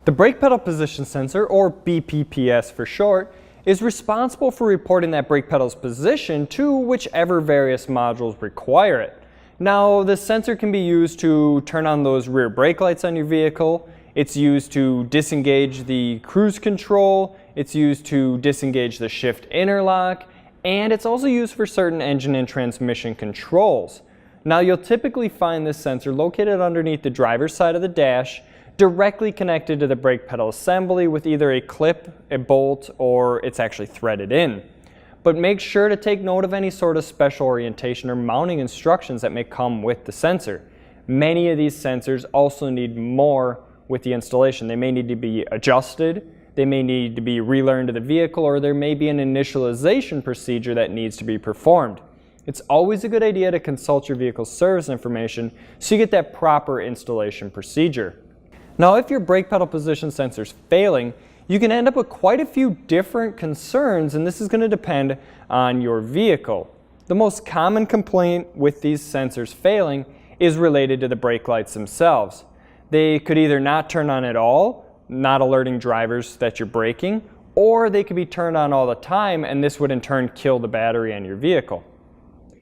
The brake pedal position sensor, or BPPS for short, is responsible for reporting that brake pedal's position to whichever various modules require it. Now, the sensor can be used to turn on those rear brake lights on your vehicle. It's used to disengage the cruise control. It's used to disengage the shift interlock. And it's also used for certain engine and transmission controls. Now, you'll typically find this sensor located underneath the driver's side of the dash, directly connected to the brake pedal assembly with either a clip, a bolt, or it's actually threaded in. But make sure to take note of any sort of special orientation or mounting instructions that may come with the sensor. Many of these sensors also need more with the installation. They may need to be adjusted, they may need to be relearned to the vehicle, or there may be an initialization procedure that needs to be performed. It's always a good idea to consult your vehicle's service information so you get that proper installation procedure. Now, if your brake pedal position sensor is failing, you can end up with quite a few different concerns, and this is going to depend on your vehicle. The most common complaint with these sensors failing is related to the brake lights themselves. They could either not turn on at all, not alerting drivers that you're braking, or they could be turned on all the time, and this would in turn kill the battery on your vehicle.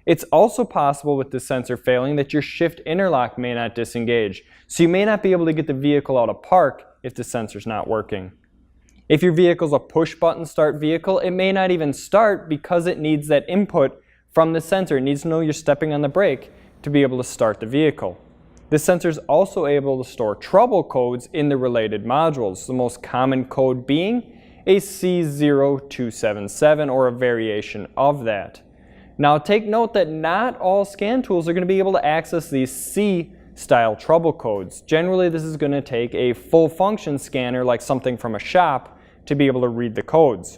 It's also possible with the sensor failing that your shift interlock may not disengage, so you may not be able to get the vehicle out of park if the sensor's not working. If your vehicle's a push-button start vehicle, it may not even start because it needs that input from the sensor. It needs to know you're stepping on the brake to be able to start the vehicle. This sensor is also able to store trouble codes in the related modules, the most common code being a C0277 or a variation of that. Now, take note that not all scan tools are going to be able to access these C-style trouble codes. Generally, this is going to take a full function scanner like something from a shop to be able to read the codes.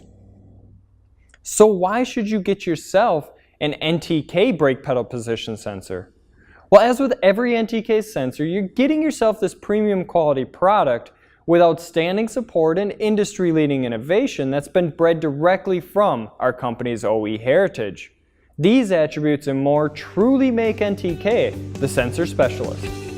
So why should you get yourself an NTK brake pedal position sensor? Well, as with every NTK sensor, you're getting yourself this premium quality product with outstanding support and industry-leading innovation that's been bred directly from our company's OE heritage. These attributes and more truly make NTK the sensor specialist.